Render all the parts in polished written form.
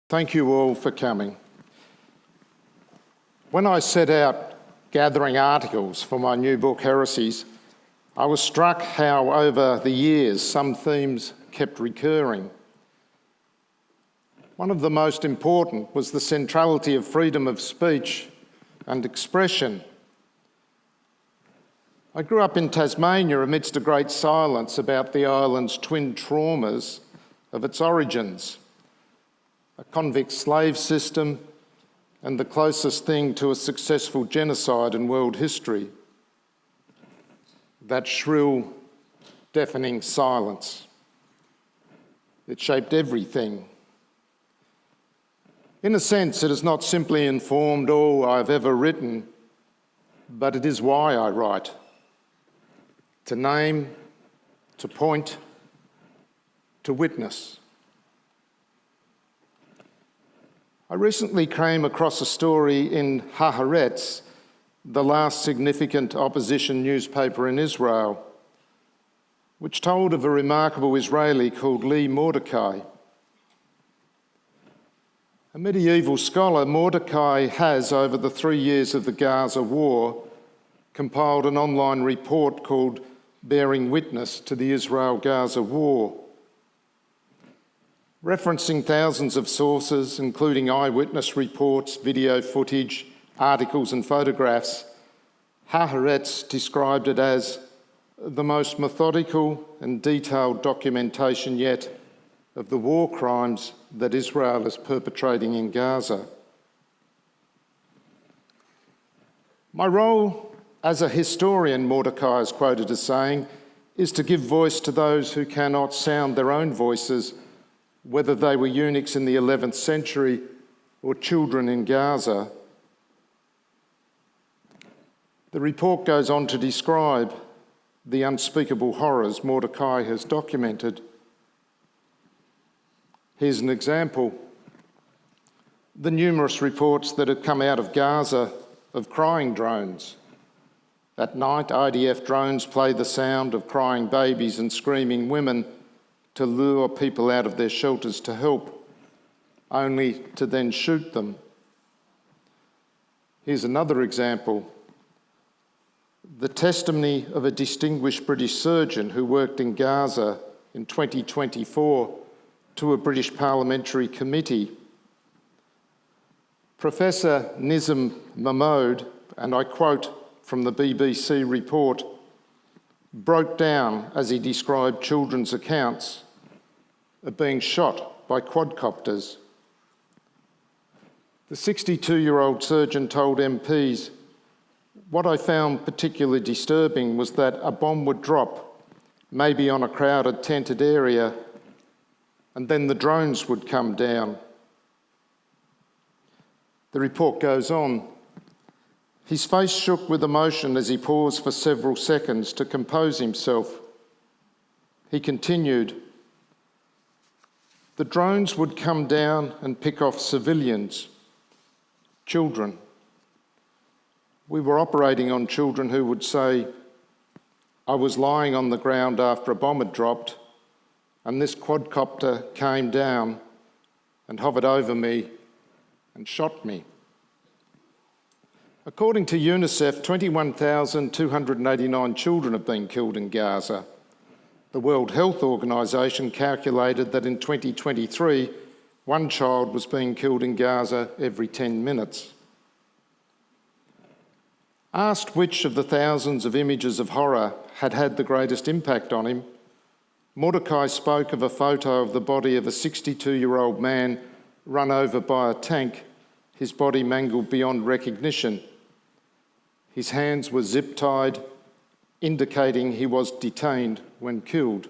Thank you all for coming. When I set out gathering articles for my new book, Heresies, I was struck how over the years some themes kept recurring. One of the most important was the centrality of freedom of speech and expression. I grew up in Tasmania amidst a great silence about the island's twin traumas of its origins: a convict slave system and the closest thing to a successful genocide in world history. That shrill, deafening silence. It shaped everything. In a sense, it has not simply informed all I've ever written, but it is why I write. To name, to point, to witness. I recently came across a story in Haaretz, the last significant opposition newspaper in Israel, which told of a remarkable Israeli called Lee Mordecai. A medieval scholar, Mordecai has, over the 3 years of the Gaza war, compiled an online report called Bearing Witness to the Israel-Gaza War. Referencing thousands of sources, including eyewitness reports, video footage, articles and photographs, Haaretz described it as the most methodical and detailed documentation yet of the war crimes that Israel is perpetrating in Gaza. My role as a historian, Mordecai is quoted as saying, is to give voice to those who cannot sound their own voices, whether they were eunuchs in the 11th century or children in Gaza. The report goes on to describe the unspeakable horrors Mordecai has documented. Here's an example. The numerous reports that have come out of Gaza of crying drones. At night, IDF drones play the sound of crying babies and screaming women to lure people out of their shelters to help, only to then shoot them. Here's another example. The testimony of a distinguished British surgeon who worked in Gaza in 2024 to a British parliamentary committee. Professor Nizam Mahmood, and I quote from the BBC report, broke down as he described children's accounts of being shot by quadcopters. The 62-year-old surgeon told MPs, "What I found particularly disturbing was that a bomb would drop, maybe on a crowded, tented area, and then the drones would come down." The report goes on. His face shook with emotion as he paused for several seconds to compose himself. He continued, "The drones would come down and pick off civilians, children. We were operating on children who would say, 'I was lying on the ground after a bomb had dropped, and this quadcopter came down and hovered over me and shot me.'" According to UNICEF, 21,289 children have been killed in Gaza. The World Health Organization calculated that in 2023, one child was being killed in Gaza every 10 minutes. Asked which of the thousands of images of horror had had the greatest impact on him, Mordecai spoke of a photo of the body of a 62-year-old man run over by a tank, his body mangled beyond recognition. His hands were zip-tied, indicating he was detained when killed.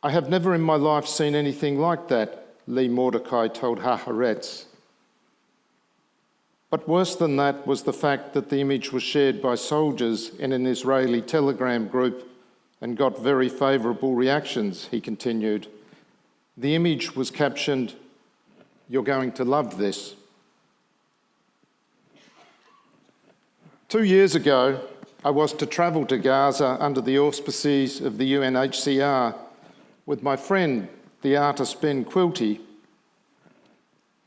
"I have never in my life seen anything like that," Lee Mordecai told Haaretz. But worse than that was the fact that the image was shared by soldiers in an Israeli Telegram group and got very favourable reactions, he continued. The image was captioned, "You're going to love this." 2 years ago, I was to travel to Gaza under the auspices of the UNHCR with my friend, the artist Ben Quilty,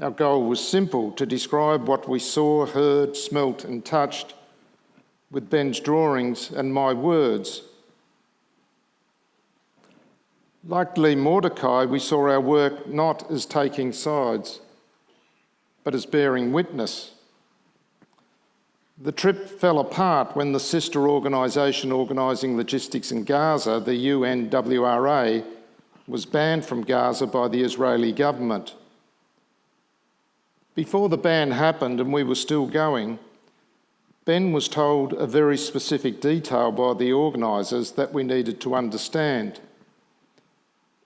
our goal was simple: to describe what we saw, heard, smelt and touched with Ben's drawings and my words. Like Lee Mordecai, we saw our work not as taking sides, but as bearing witness. The trip fell apart when the sister organisation organising logistics in Gaza, the UNWRA, was banned from Gaza by the Israeli government. Before the ban happened and we were still going, Ben was told a very specific detail by the organisers that we needed to understand: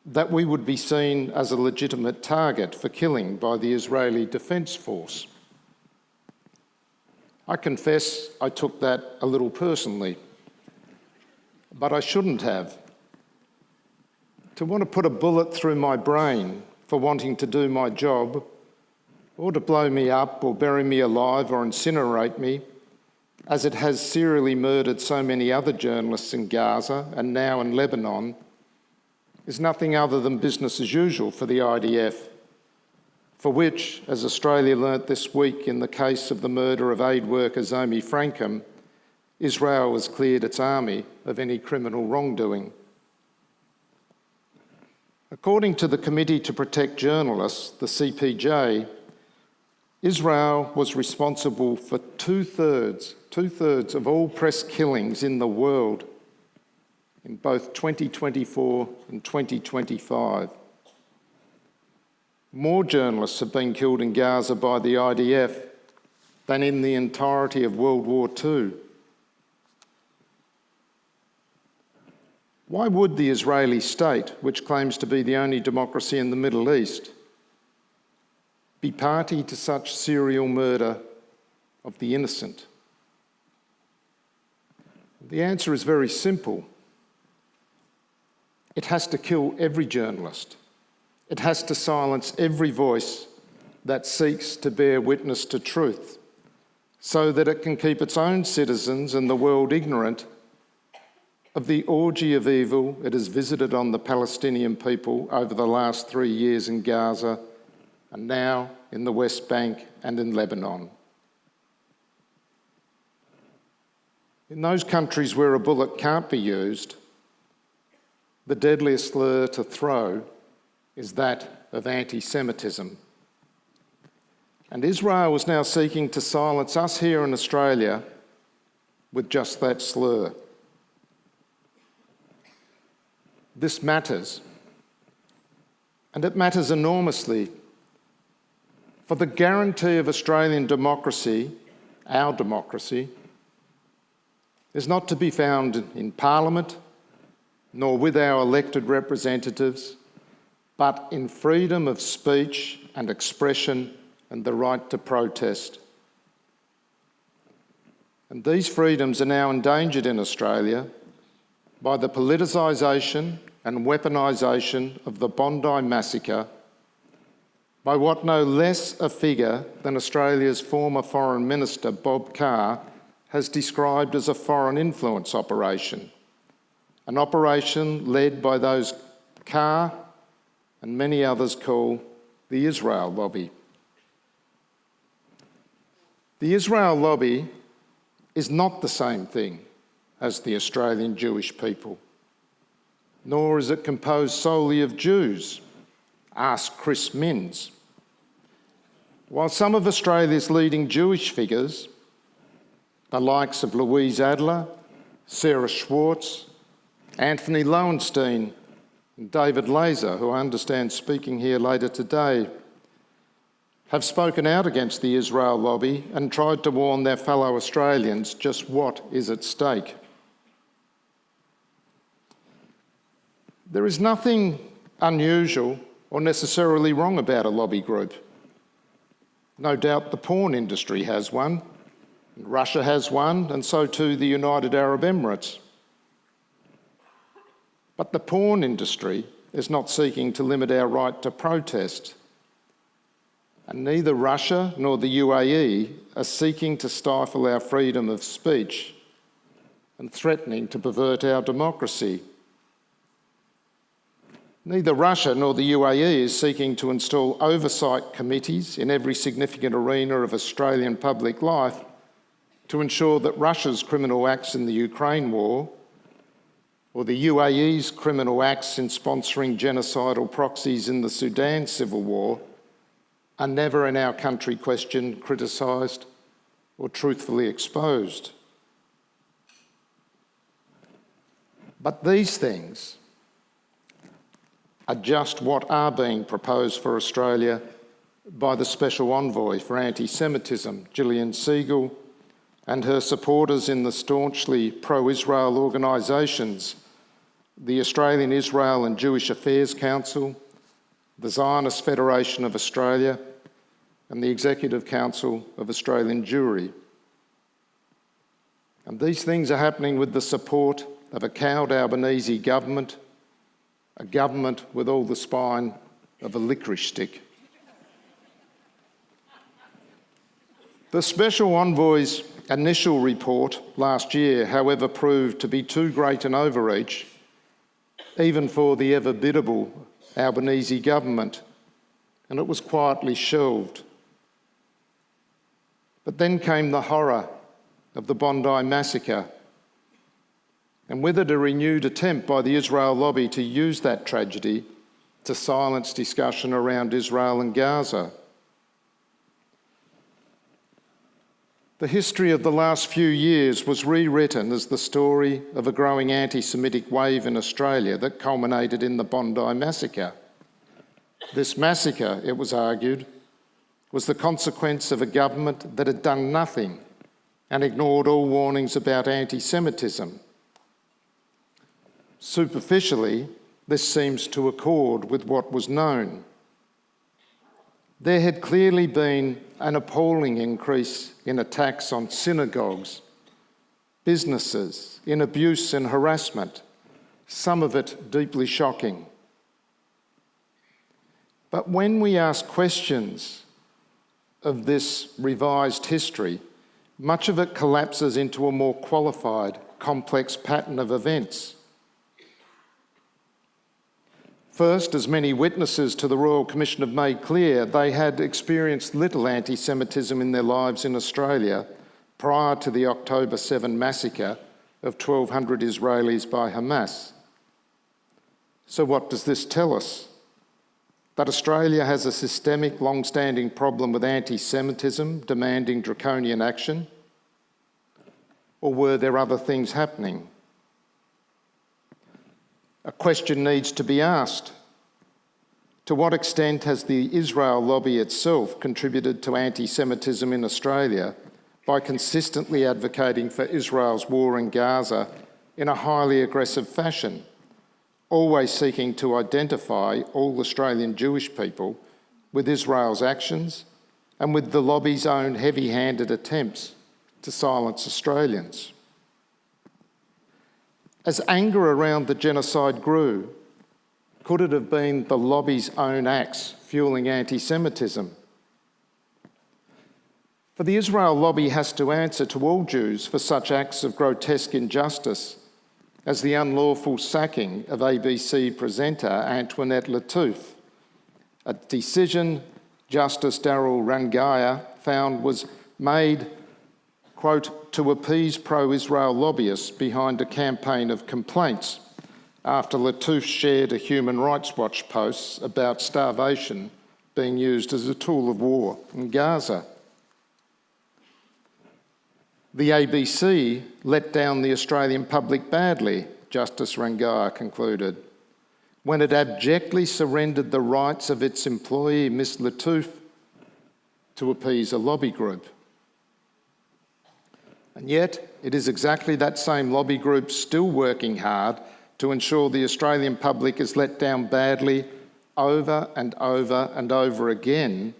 that we would be seen as a legitimate target for killing by the Israeli Defence Force. I confess I took that a little personally, but I shouldn't have. To want to put a bullet through my brain for wanting to do my job, or to blow me up or bury me alive or incinerate me, as it has serially murdered so many other journalists in Gaza and now in Lebanon, is nothing other than business as usual for the IDF, for which, as Australia learnt this week in the case of the murder of aid worker Zomi Frankham, Israel has cleared its army of any criminal wrongdoing. According to the Committee to Protect Journalists, the CPJ, Israel was responsible for two-thirds of all press killings in the world in both 2024 and 2025. More journalists have been killed in Gaza by the IDF than in the entirety of World War II. Why would the Israeli state, which claims to be the only democracy in the Middle East, be party to such serial murder of the innocent? The answer is very simple. It has to kill every journalist. It has to silence every voice that seeks to bear witness to truth, so that it can keep its own citizens and the world ignorant of the orgy of evil it has visited on the Palestinian people over the last 3 years in Gaza and now in the West Bank and in Lebanon. In those countries where a bullet can't be used, the deadliest slur to throw is that of anti-Semitism. And Israel is now seeking to silence us here in Australia with just that slur. This matters, and it matters enormously, for the guarantee of Australian democracy, our democracy, is not to be found in Parliament, nor with our elected representatives, but in freedom of speech and expression and the right to protest. And these freedoms are now endangered in Australia by the politicisation and weaponisation of the Bondi massacre by what no less a figure than Australia's former Foreign Minister Bob Carr has described as a foreign influence operation, an operation led by those Carr and many others call the Israel lobby. The Israel lobby is not the same thing as the Australian Jewish people, nor is it composed solely of Jews. Ask Chris Minns. While some of Australia's leading Jewish figures, the likes of Louise Adler, Sarah Schwartz, Anthony Lowenstein, and David Laser, who I understand speaking here later today, have spoken out against the Israel lobby and tried to warn their fellow Australians just what is at stake. There is nothing unusual or necessarily wrong about a lobby group. No doubt the porn industry has one, and Russia has one, and so too the United Arab Emirates. But the porn industry is not seeking to limit our right to protest. And neither Russia nor the UAE are seeking to stifle our freedom of speech and threatening to pervert our democracy. Neither Russia nor the UAE is seeking to install oversight committees in every significant arena of Australian public life to ensure that Russia's criminal acts in the Ukraine war or the UAE's criminal acts in sponsoring genocidal proxies in the Sudan civil war are never in our country questioned, criticised or truthfully exposed. But these things are just what are being proposed for Australia by the Special Envoy for Anti-Semitism, Gillian Segal, and her supporters in the staunchly pro-Israel organisations, the Australian Israel and Jewish Affairs Council, the Zionist Federation of Australia, and the Executive Council of Australian Jewry. And these things are happening with the support of a cowed Albanese government, a government with all the spine of a licorice stick. The Special Envoy's initial report last year, however, proved to be too great an overreach, even for the ever-biddable Albanese government, and it was quietly shelved. But then came the horror of the Bondi massacre, and with it a renewed attempt by the Israel lobby to use that tragedy to silence discussion around Israel and Gaza. The history of the last few years was rewritten as the story of a growing anti-Semitic wave in Australia that culminated in the Bondi massacre. This massacre, it was argued, was the consequence of a government that had done nothing and ignored all warnings about anti-Semitism. Superficially, this seems to accord with what was known. There had clearly been an appalling increase in attacks on synagogues, businesses, in abuse and harassment, some of it deeply shocking. But when we ask questions of this revised history, much of it collapses into a more qualified, complex pattern of events. First, as many witnesses to the Royal Commission have made clear, they had experienced little anti-Semitism in their lives in Australia prior to the October 7 massacre of 1,200 Israelis by Hamas. So what does this tell us? That Australia has a systemic, long-standing problem with anti-Semitism demanding draconian action? Or were there other things happening? A question needs to be asked. To what extent has the Israel lobby itself contributed to anti-Semitism in Australia by consistently advocating for Israel's war in Gaza in a highly aggressive fashion, always seeking to identify all Australian Jewish people with Israel's actions and with the lobby's own heavy-handed attempts to silence Australians? As anger around the genocide grew, could it have been the lobby's own acts fueling anti-Semitism? For the Israel lobby has to answer to all Jews for such acts of grotesque injustice as the unlawful sacking of ABC presenter Antoinette Lattouf, a decision Justice Darrell Rangaya found was made, quote, to appease pro-Israel lobbyists behind a campaign of complaints after Lattouf shared a Human Rights Watch post about starvation being used as a tool of war in Gaza. The ABC let down the Australian public badly, Justice Rangaya concluded, when it abjectly surrendered the rights of its employee, Ms Lattouf, to appease a lobby group. And yet, it is exactly that same lobby group still working hard to ensure the Australian public is let down badly over and over and over again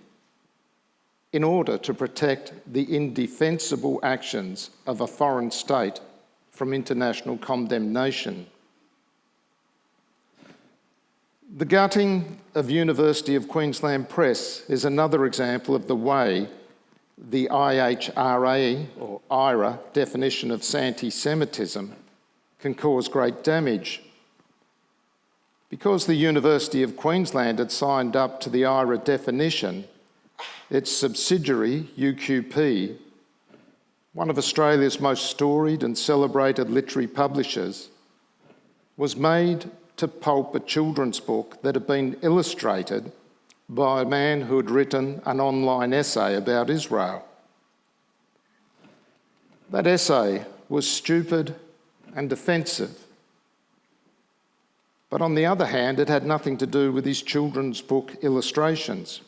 in order to protect the indefensible actions of a foreign state from international condemnation. The gutting of University of Queensland Press is another example of the way the IHRA or IRA definition of anti-Semitism can cause great damage. Because the University of Queensland had signed up to the IRA definition, its subsidiary, UQP, one of Australia's most storied and celebrated literary publishers, was made to pulp a children's book that had been illustrated by a man who had written an online essay about Israel. That essay was stupid and offensive. But on the other hand, it had nothing to do with his children's book illustrations.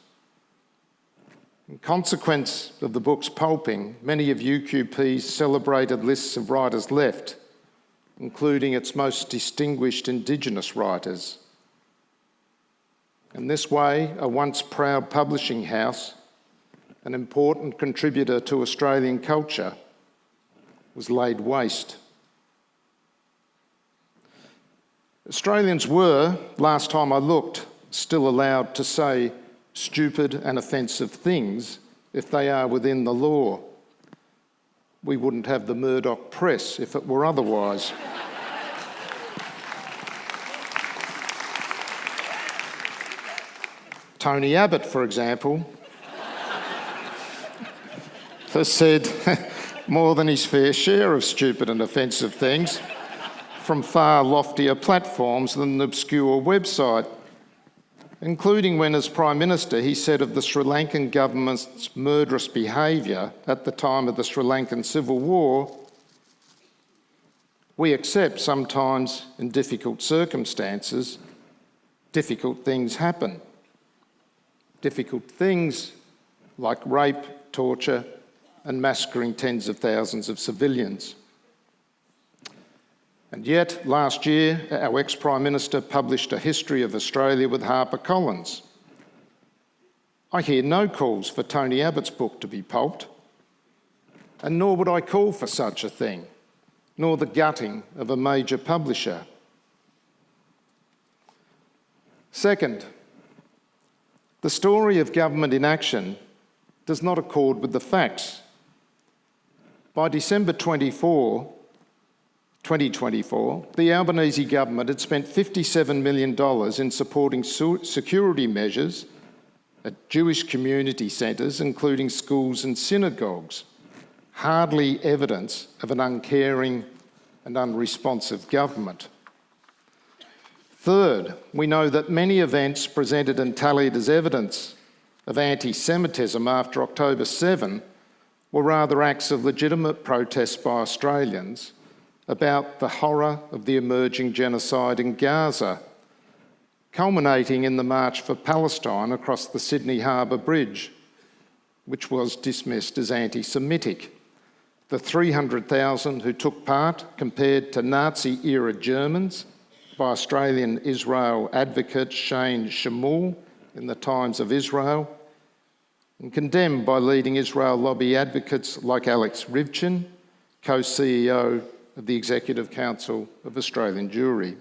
In consequence of the book's pulping, many of UQP's celebrated lists of writers left, including its most distinguished Indigenous writers. In this way, a once proud publishing house, an important contributor to Australian culture, was laid waste. Australians were, last time I looked, still allowed to say stupid and offensive things if they are within the law. We wouldn't have the Murdoch press if it were otherwise. Tony Abbott, for example, has said more than his fair share of stupid and offensive things from far loftier platforms than an obscure website, including when, as Prime Minister, he said of the Sri Lankan government's murderous behaviour at the time of the Sri Lankan Civil War, "We accept sometimes in difficult circumstances, difficult things happen. Difficult things like rape, torture, and massacring tens of thousands of civilians." And yet, last year, our ex-Prime Minister published a history of Australia with HarperCollins. I hear no calls for Tony Abbott's book to be pulped, and nor would I call for such a thing, nor the gutting of a major publisher. Second, the story of government inaction does not accord with the facts. By December 2024, the Albanese government had spent $57 million in supporting security measures at Jewish community centres, including schools and synagogues. Hardly evidence of an uncaring and unresponsive government. Third, we know that many events presented and tallied as evidence of anti-Semitism after October 7 were rather acts of legitimate protest by Australians about the horror of the emerging genocide in Gaza, culminating in the March for Palestine across the Sydney Harbour Bridge, which was dismissed as anti-Semitic. The 300,000 who took part compared to Nazi-era Germans by Australian Israel advocate Shane Shamoul in the Times of Israel, and condemned by leading Israel lobby advocates like Alex Rivchin, co-CEO of the Executive Council of Australian Jewry.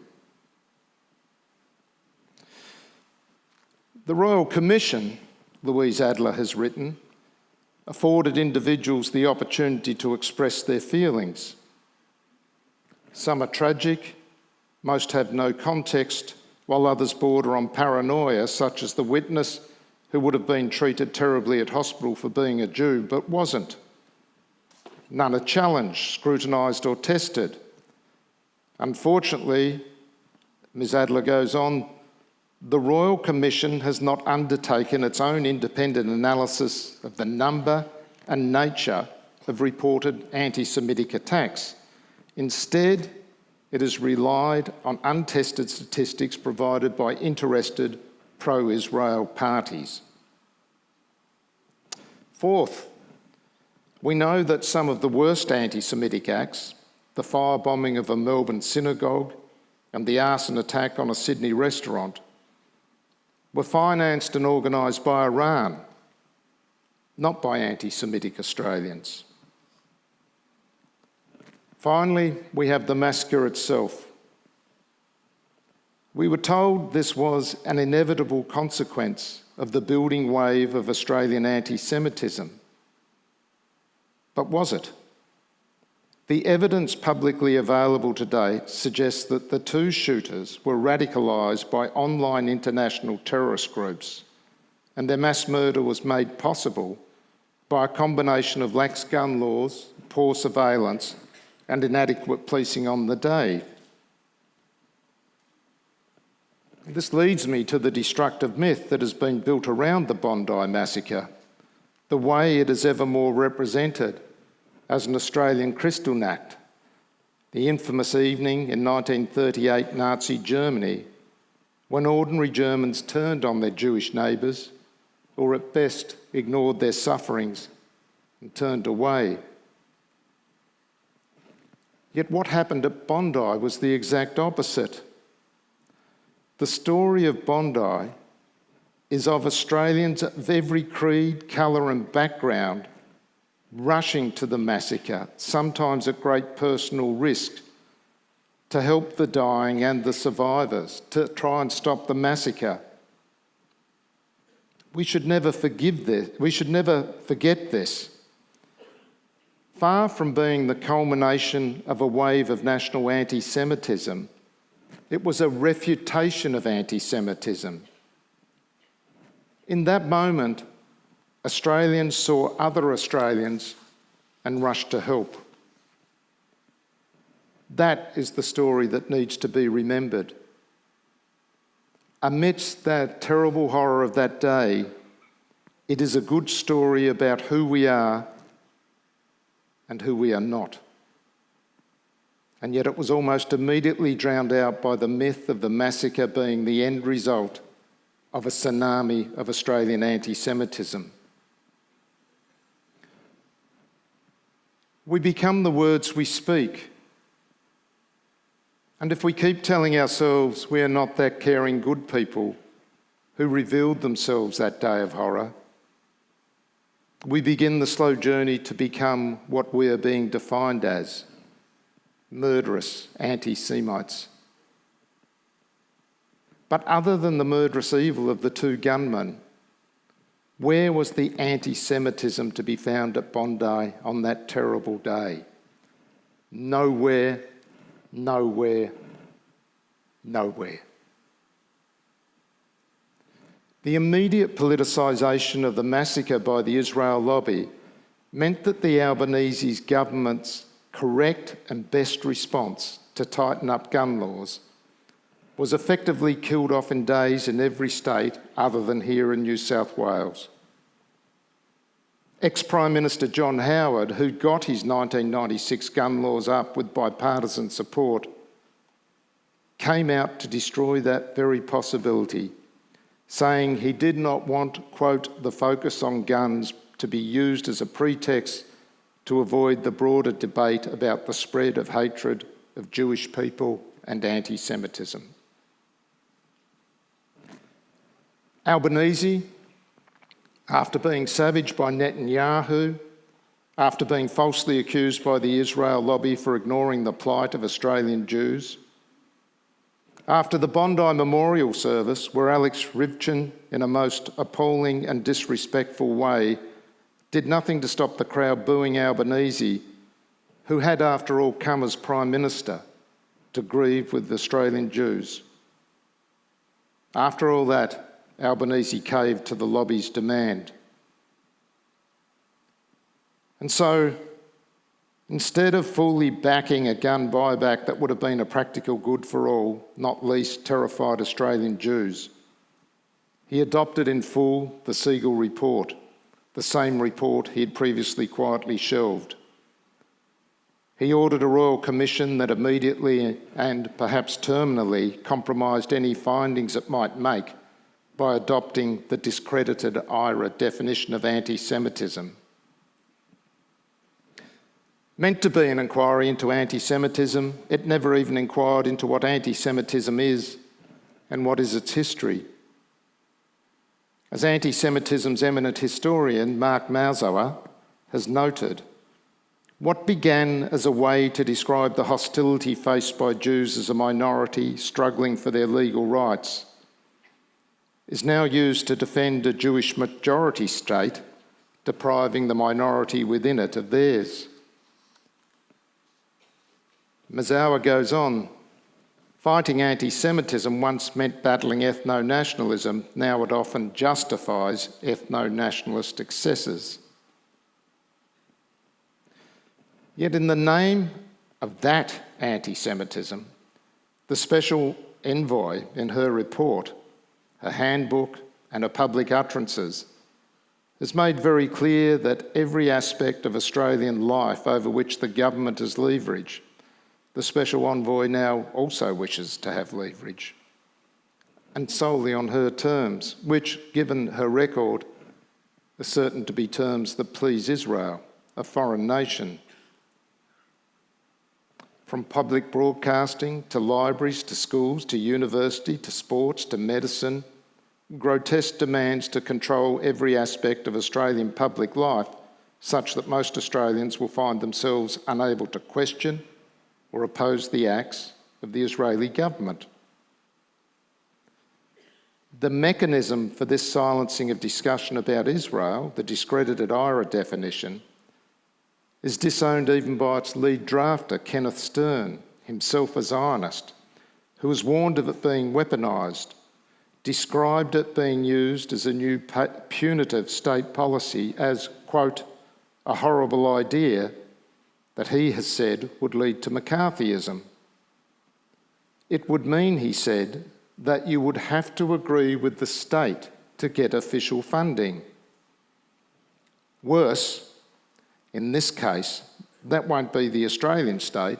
The Royal Commission, Louise Adler has written, afforded individuals the opportunity to express their feelings. Some are tragic, most have no context, while others border on paranoia, such as the witness who would have been treated terribly at hospital for being a Jew but wasn't. None are challenged, scrutinised or tested. Unfortunately, Ms Adler goes on, the Royal Commission has not undertaken its own independent analysis of the number and nature of reported anti-Semitic attacks. Instead, it has relied on untested statistics provided by interested pro-Israel parties. Fourth, we know that some of the worst anti-Semitic acts, the firebombing of a Melbourne synagogue and the arson attack on a Sydney restaurant, were financed and organised by Iran, not by anti-Semitic Australians. Finally, we have the massacre itself. We were told this was an inevitable consequence of the building wave of Australian anti-Semitism. But was it? The evidence publicly available to date suggests that the two shooters were radicalised by online international terrorist groups, and their mass murder was made possible by a combination of lax gun laws, poor surveillance, and inadequate policing on the day. This leads me to the destructive myth that has been built around the Bondi massacre, the way it is ever more represented as an Australian Kristallnacht, the infamous evening in 1938 Nazi Germany, when ordinary Germans turned on their Jewish neighbours, or at best ignored their sufferings and turned away. Yet what happened at Bondi was the exact opposite. The story of Bondi is of Australians of every creed, colour and background rushing to the massacre, sometimes at great personal risk, to help the dying and the survivors, to try and stop the massacre. We should never forget this. Far from being the culmination of a wave of national anti-Semitism, it was a refutation of anti-Semitism. In that moment, Australians saw other Australians and rushed to help. That is the story that needs to be remembered. Amidst that terrible horror of that day, it is a good story about who we are and who we are not. And yet it was almost immediately drowned out by the myth of the massacre being the end result of a tsunami of Australian anti-Semitism. We become the words we speak. And if we keep telling ourselves we are not that caring good people who revealed themselves that day of horror, we begin the slow journey to become what we are being defined as: murderous anti-Semites. But other than the murderous evil of the two gunmen, where was the anti-Semitism to be found at Bondi on that terrible day? Nowhere, nowhere, nowhere. The immediate politicisation of the massacre by the Israel lobby meant that the Albanese government's correct and best response to tighten up gun laws was effectively killed off in days in every state other than here in New South Wales. Ex-Prime Minister John Howard, who got his 1996 gun laws up with bipartisan support, came out to destroy that very possibility, saying he did not want, quote, the focus on guns to be used as a pretext to avoid the broader debate about the spread of hatred of Jewish people and anti-Semitism. Albanese, after being savaged by Netanyahu, after being falsely accused by the Israel lobby for ignoring the plight of Australian Jews, after the Bondi Memorial Service, where Alex Rivchin, in a most appalling and disrespectful way, did nothing to stop the crowd booing Albanese, who had, after all, come as Prime Minister to grieve with Australian Jews. After all that, Albanese caved to the lobby's demand. And so, instead of fully backing a gun buyback that would have been a practical good for all, not least terrified Australian Jews, he adopted in full the Siegel report, the same report he had previously quietly shelved. He ordered a royal commission that immediately and perhaps terminally compromised any findings it might make by adopting the discredited IRA definition of anti-Semitism. Meant to be an inquiry into anti-Semitism, it never even inquired into what anti-Semitism is and what is its history. As anti-Semitism's eminent historian, Mark Mauzower, has noted, what began as a way to describe the hostility faced by Jews as a minority struggling for their legal rights is now used to defend a Jewish majority state, depriving the minority within it of theirs. Mazower goes on, fighting anti-Semitism once meant battling ethno-nationalism, now it often justifies ethno-nationalist excesses. Yet in the name of that anti-Semitism, the special envoy in her report, her handbook and her public utterances has made very clear that every aspect of Australian life over which the government has leverage, the special envoy now also wishes to have leverage, and solely on her terms, which, given her record, are certain to be terms that please Israel, a foreign nation. From public broadcasting to libraries to schools to university to sports to medicine, grotesque demands to control every aspect of Australian public life, such that most Australians will find themselves unable to question or oppose the acts of the Israeli government. The mechanism for this silencing of discussion about Israel, the discredited IRA definition, is disowned even by its lead drafter, Kenneth Stern, himself a Zionist, who was warned of it being weaponised, described it being used as a new punitive state policy as, quote, a horrible idea that he has said would lead to McCarthyism. It would mean, he said, that you would have to agree with the state to get official funding. Worse, in this case, that won't be the Australian state,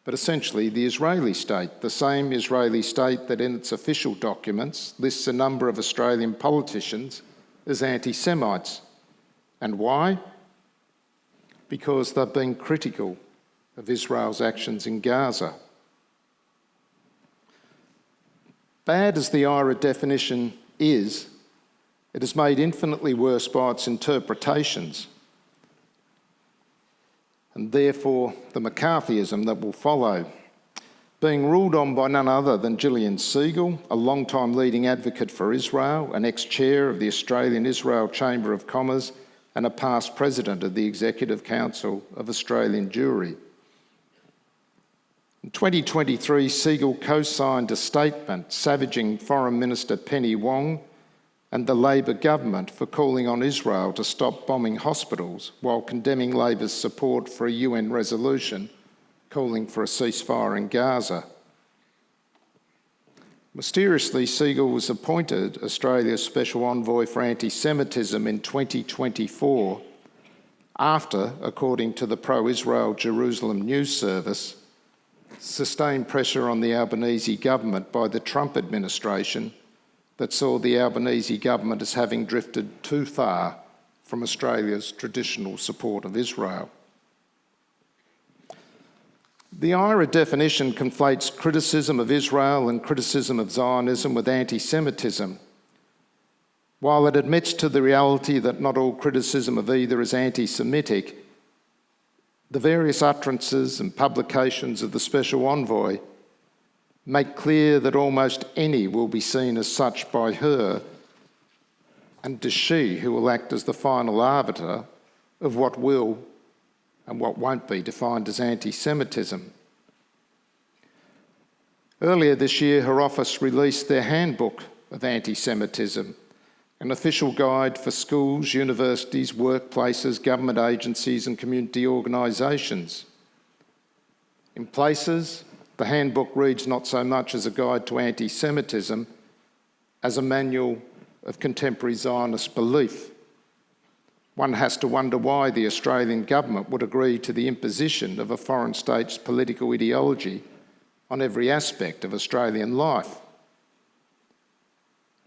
but essentially the Israeli state, the same Israeli state that in its official documents lists a number of Australian politicians as anti-Semites. And why? Because they've been critical of Israel's actions in Gaza. Bad as the IRA definition is, it is made infinitely worse by its interpretations, and therefore the McCarthyism that will follow, being ruled on by none other than Gillian Segal, a long-time leading advocate for Israel, an ex-chair of the Australian Israel Chamber of Commerce, and a past president of the Executive Council of Australian Jewry. In 2023, Segal co-signed a statement savaging Foreign Minister Penny Wong and the Labor government for calling on Israel to stop bombing hospitals while condemning Labor's support for a UN resolution calling for a ceasefire in Gaza. Mysteriously, Segal was appointed Australia's Special Envoy for Anti-Semitism in 2024 after, according to the pro-Israel Jerusalem News Service, sustained pressure on the Albanese government by the Trump administration that saw the Albanese government as having drifted too far from Australia's traditional support of Israel. The IRA definition conflates criticism of Israel and criticism of Zionism with anti-Semitism. While it admits to the reality that not all criticism of either is anti-Semitic, the various utterances and publications of the Special Envoy make clear that almost any will be seen as such by her, and it is she who will act as the final arbiter of what will and what won't be defined as anti-Semitism. Earlier this year, her office released their handbook of anti-Semitism, an official guide for schools, universities, workplaces, government agencies and community organisations. In places, the handbook reads not so much as a guide to anti-Semitism as a manual of contemporary Zionist belief. One has to wonder why the Australian government would agree to the imposition of a foreign state's political ideology on every aspect of Australian life.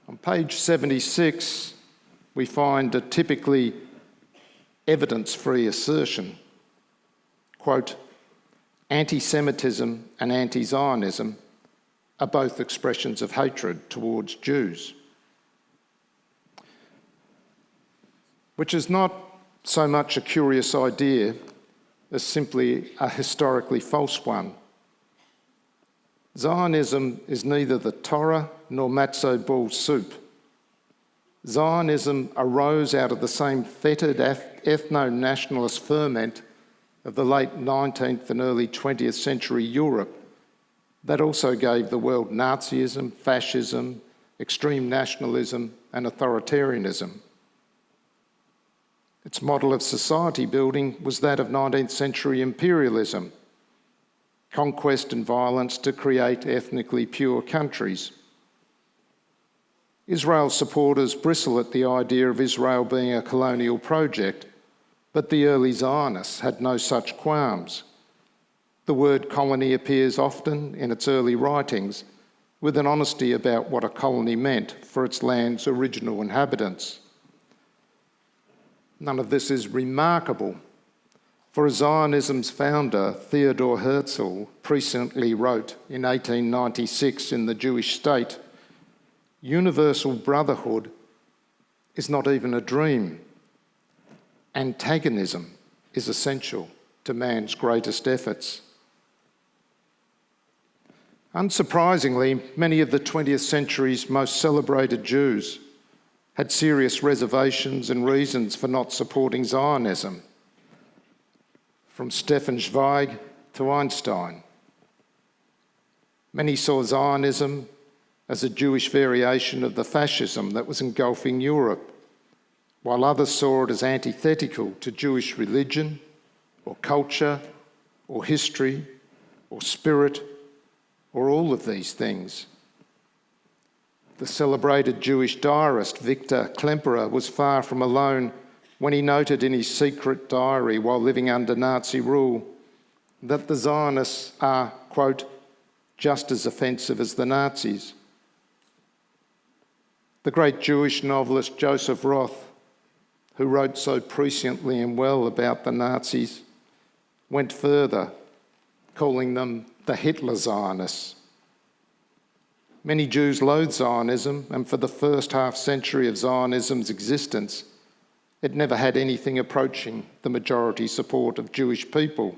On page 76, we find a typically evidence-free assertion, quote, anti-Semitism and anti-Zionism are both expressions of hatred towards Jews, which is not so much a curious idea as simply a historically false one. Zionism is neither the Torah nor matzo ball soup. Zionism arose out of the same fetid ethno-nationalist ferment of the late 19th and early 20th century Europe that also gave the world Nazism, fascism, extreme nationalism and authoritarianism. Its model of society building was that of 19th century imperialism, conquest and violence to create ethnically pure countries. Israel's supporters bristle at the idea of Israel being a colonial project, but the early Zionists had no such qualms. The word colony appears often in its early writings, with an honesty about what a colony meant for its land's original inhabitants. None of this is remarkable, for Zionism's founder, Theodor Herzl, presciently wrote in 1896 in The Jewish State, "Universal brotherhood is not even a dream. Antagonism is essential to man's greatest efforts." Unsurprisingly, many of the 20th century's most celebrated Jews had serious reservations and reasons for not supporting Zionism, from Stefan Zweig to Einstein. Many saw Zionism as a Jewish variation of the fascism that was engulfing Europe, while others saw it as antithetical to Jewish religion or culture or history or spirit or all of these things. The celebrated Jewish diarist Victor Klemperer was far from alone when he noted in his secret diary while living under Nazi rule that the Zionists are, quote, just as offensive as the Nazis. The great Jewish novelist Joseph Roth, who wrote so presciently and well about the Nazis, went further, calling them the Hitler Zionists. Many Jews loathed Zionism, and for the first half century of Zionism's existence, it never had anything approaching the majority support of Jewish people.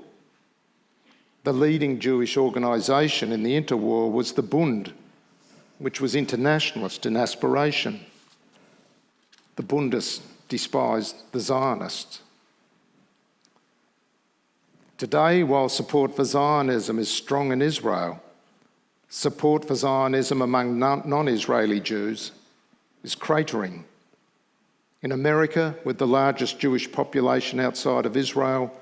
The leading Jewish organisation in the interwar was the Bund, which was internationalist in aspiration. The Bundists despised the Zionists. Today, while support for Zionism is strong in Israel, support for Zionism among non-Israeli Jews is cratering. In America, with the largest Jewish population outside of Israel,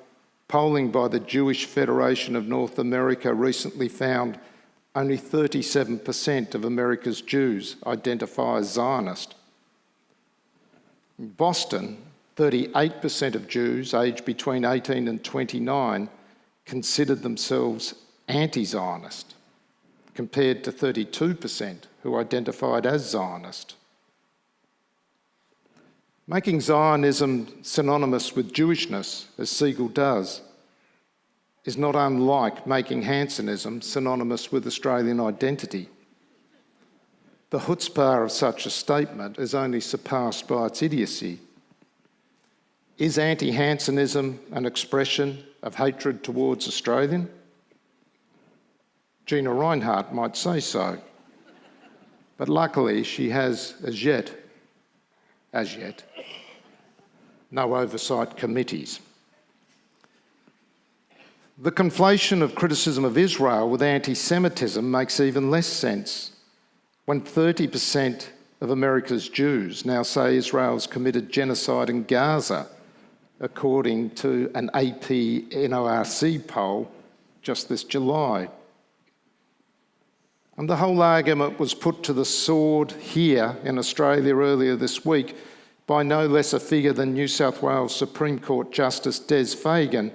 polling by the Jewish Federation of North America recently found only 37% of America's Jews identify as Zionist. In Boston, 38% of Jews aged between 18 and 29 considered themselves anti-Zionist, compared to 32% who identified as Zionist. Making Zionism synonymous with Jewishness, as Siegel does, is not unlike making Hansenism synonymous with Australian identity. The chutzpah of such a statement is only surpassed by its idiocy. Is anti-Hansenism an expression of hatred towards Australian? Gina Reinhardt might say so, but luckily she has, as yet, no oversight committees. The conflation of criticism of Israel with anti-Semitism makes even less sense when 30% of America's Jews now say Israel's committed genocide in Gaza, according to an AP NORC poll just this July. And the whole argument was put to the sword here in Australia earlier this week by no less a figure than New South Wales Supreme Court Justice Des Fagan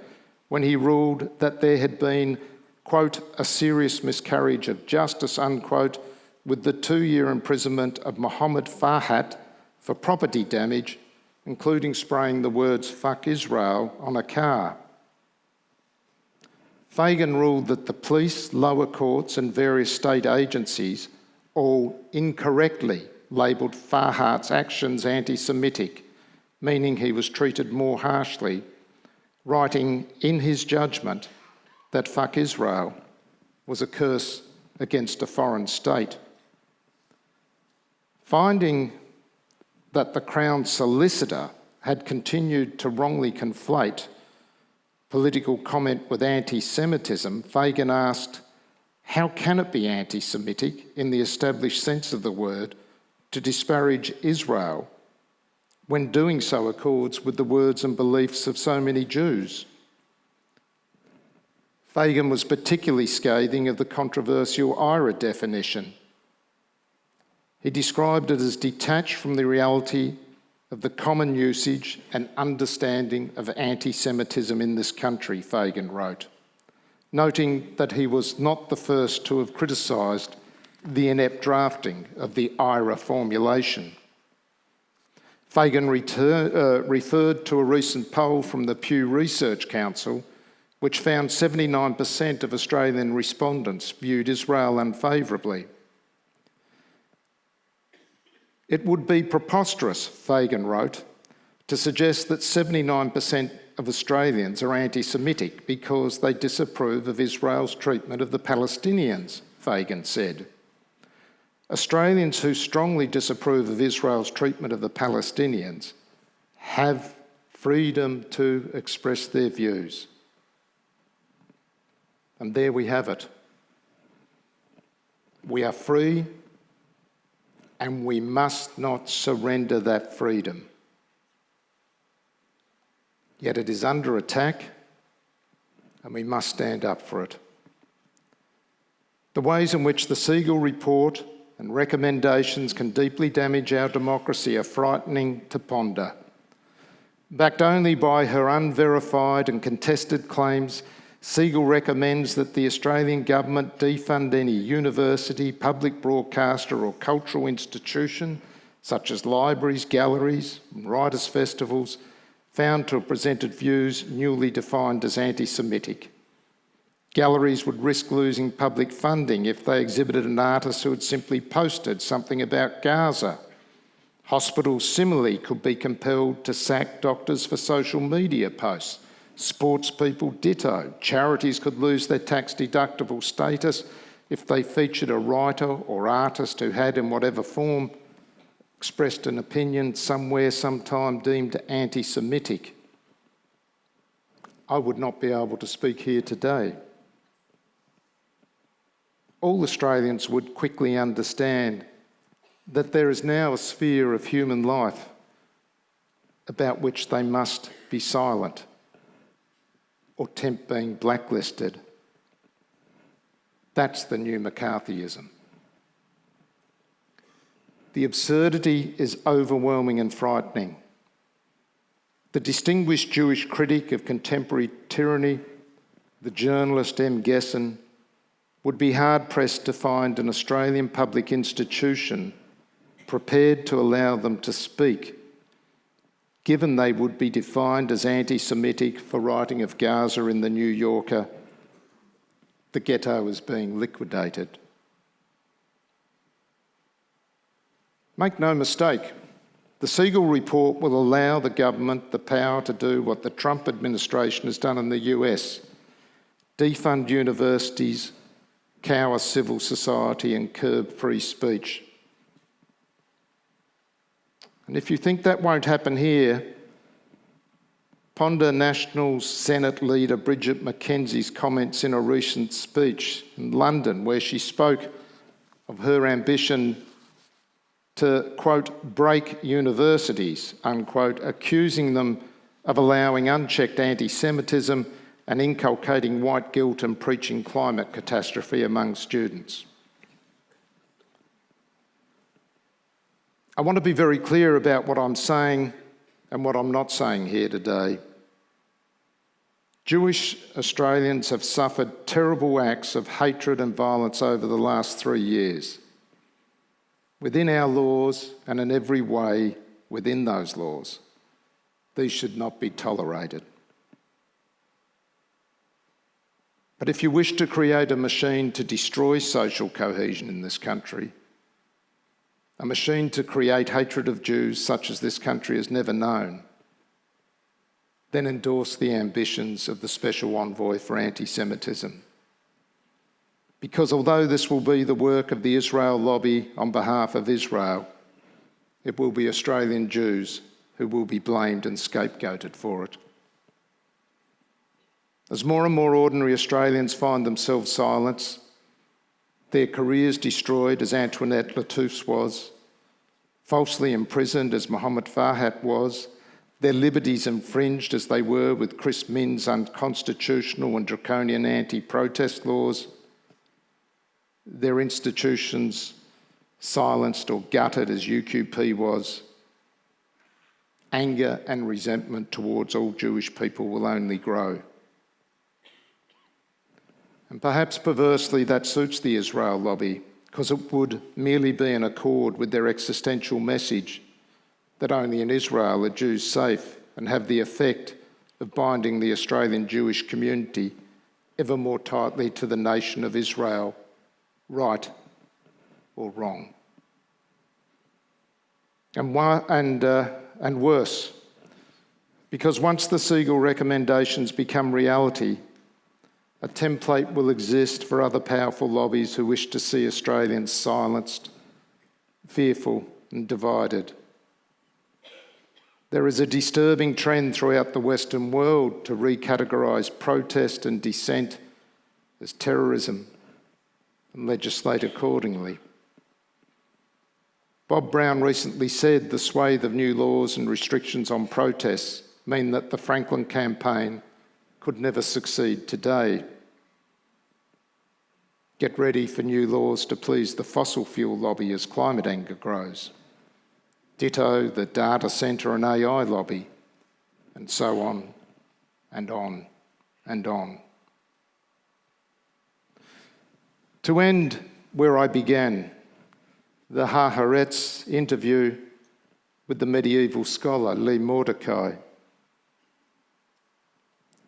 when he ruled that there had been, quote, a serious miscarriage of justice, unquote, with the 2-year imprisonment of Mohammed Farhat for property damage, including spraying the words "fuck Israel" on a car. Fagan ruled that the police, lower courts and various state agencies all incorrectly labelled Farhat's actions anti-Semitic, meaning he was treated more harshly, writing in his judgment that "fuck Israel" was a curse against a foreign state. Finding that the Crown solicitor had continued to wrongly conflate political comment with anti-Semitism, Fagan asked, how can it be anti-Semitic, in the established sense of the word, to disparage Israel when doing so accords with the words and beliefs of so many Jews? Fagan was particularly scathing of the controversial IRA definition. He described it as detached from the reality of the common usage and understanding of anti-Semitism in this country, Fagan wrote, noting that he was not the first to have criticised the inept drafting of the IRA formulation. Fagan referred to a recent poll from the Pew Research Council, which found 79% of Australian respondents viewed Israel unfavourably. It would be preposterous, Fagan wrote, to suggest that 79% of Australians are anti-Semitic because they disapprove of Israel's treatment of the Palestinians, Fagan said. Australians who strongly disapprove of Israel's treatment of the Palestinians have freedom to express their views. And there we have it. We are free, and we must not surrender that freedom. Yet it is under attack, and we must stand up for it. The ways in which the Siegel report and recommendations can deeply damage our democracy are frightening to ponder. Backed only by her unverified and contested claims, Siegel recommends that the Australian government defund any university, public broadcaster or cultural institution, such as libraries, galleries and writers' festivals, found to have presented views newly defined as anti-Semitic. Galleries would risk losing public funding if they exhibited an artist who had simply posted something about Gaza. Hospitals similarly could be compelled to sack doctors for social media posts. Sports people ditto. Charities could lose their tax-deductible status if they featured a writer or artist who had, in whatever form, expressed an opinion somewhere, sometime deemed anti-Semitic. I would not be able to speak here today. All Australians would quickly understand that there is now a sphere of human life about which they must be silent or tempt being blacklisted. That's the new McCarthyism. The absurdity is overwhelming and frightening. The distinguished Jewish critic of contemporary tyranny, the journalist M. Gesson, would be hard-pressed to find an Australian public institution prepared to allow them to speak, given they would be defined as anti-Semitic for writing of Gaza in the New Yorker, the ghetto is being liquidated. Make no mistake, the Siegel report will allow the government the power to do what the Trump administration has done in the US, defund universities, cower civil society and curb free speech. And if you think that won't happen here, ponder National Senate leader Bridget McKenzie's comments in a recent speech in London, where she spoke of her ambition to, quote, break universities, unquote, accusing them of allowing unchecked anti-Semitism and inculcating white guilt and preaching climate catastrophe among students. I want to be very clear about what I'm saying and what I'm not saying here today. Jewish Australians have suffered terrible acts of hatred and violence over the last 3 years. Within our laws and in every way within those laws, these should not be tolerated. But if you wish to create a machine to destroy social cohesion in this country, a machine to create hatred of Jews such as this country has never known, then endorse the ambitions of the Special Envoy for Anti-Semitism. Because although this will be the work of the Israel lobby on behalf of Israel, it will be Australian Jews who will be blamed and scapegoated for it. As more and more ordinary Australians find themselves silenced, their careers destroyed as Antoinette Lattouf's was, falsely imprisoned as Mohammed Farhat was, their liberties infringed as they were with Chris Minns' unconstitutional and draconian anti-protest laws, their institutions silenced or gutted as UQP was, anger and resentment towards all Jewish people will only grow. And perhaps perversely that suits the Israel lobby, because it would merely be in accord with their existential message that only in Israel are Jews safe, and have the effect of binding the Australian Jewish community ever more tightly to the nation of Israel, right or wrong. And worse, because once the Siegel recommendations become reality, a template will exist for other powerful lobbies who wish to see Australians silenced, fearful and divided. There is a disturbing trend throughout the Western world to recategorise protest and dissent as terrorism and legislate accordingly. Bob Brown recently said the swathe of new laws and restrictions on protests mean that the Franklin campaign could never succeed today. Get ready for new laws to please the fossil fuel lobby as climate anger grows. Ditto the data centre and AI lobby, and so on and on and on. To end where I began, the Haaretz interview with the medieval scholar Lee Mordecai.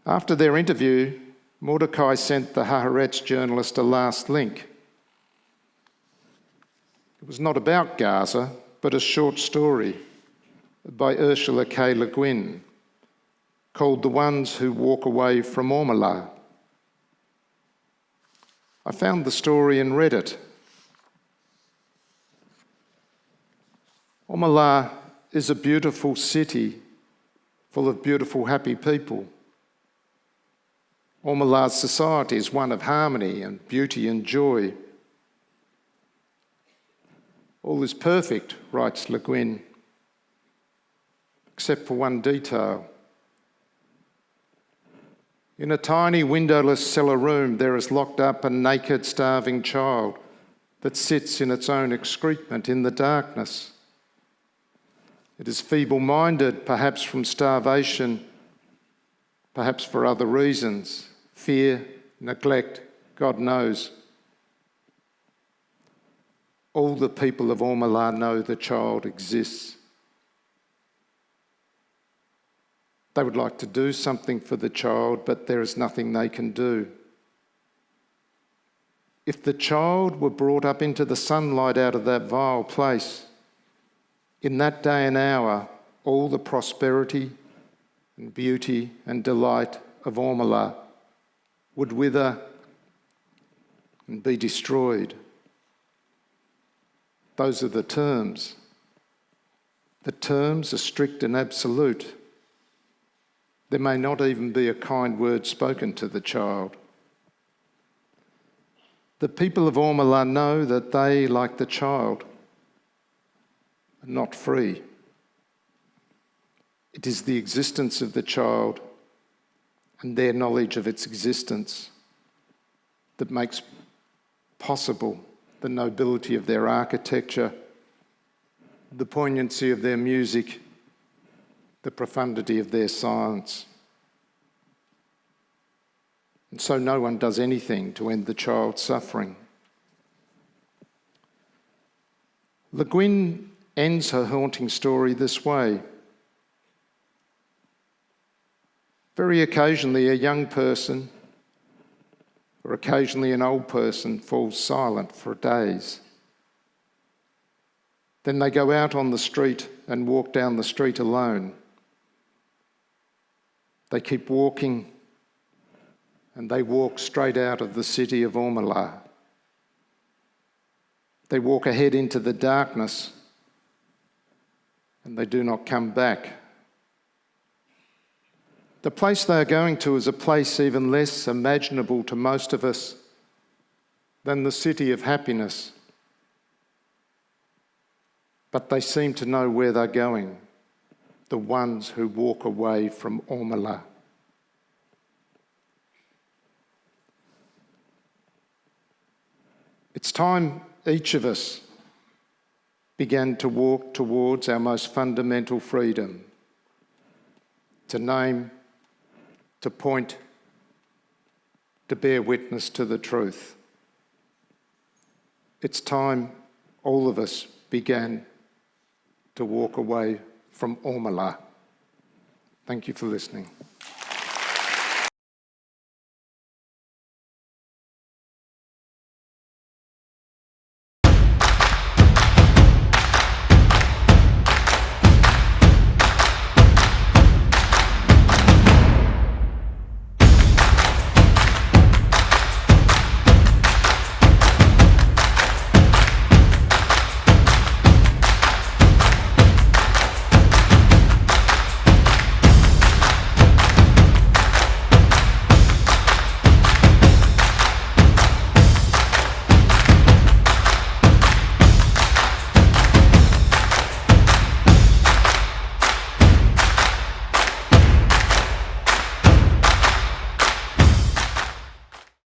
After their interview, Mordecai sent the Haaretz journalist a last link. It was not about Gaza, but a short story by Ursula K. Le Guin called The Ones Who Walk Away from Omelas. I found the story and read it. Omelas is a beautiful city full of beautiful, happy people. Omelas' society is one of harmony and beauty and joy. All is perfect, writes Le Guin, except for one detail. In a tiny windowless cellar room, there is locked up a naked, starving child that sits in its own excrement in the darkness. It is feeble-minded, perhaps from starvation, perhaps for other reasons, fear, neglect, God knows. All the people of Omelas know the child exists. They would like to do something for the child, but there is nothing they can do. If the child were brought up into the sunlight out of that vile place, in that day and hour, all the prosperity and beauty and delight of Omelas would wither and be destroyed. Those are the terms. The terms are strict and absolute. There may not even be a kind word spoken to the child. The people of Omelas know that they, like the child, are not free. It is the existence of the child and their knowledge of its existence that makes possible the nobility of their architecture, the poignancy of their music, the profundity of their science. And so no one does anything to end the child's suffering. Le Guin ends her haunting story this way. Very occasionally a young person or occasionally an old person falls silent for days. Then they go out on the street and walk down the street alone. They keep walking and they walk straight out of the city of Omelas. They walk ahead into the darkness and they do not come back. The place they are going to is a place even less imaginable to most of us than the city of happiness. But they seem to know where they're going, the ones who walk away from Omelas. It's time each of us began to walk towards our most fundamental freedom, to name, to point, to bear witness to the truth. It's time all of us began to walk away from Omelas. Thank you for listening.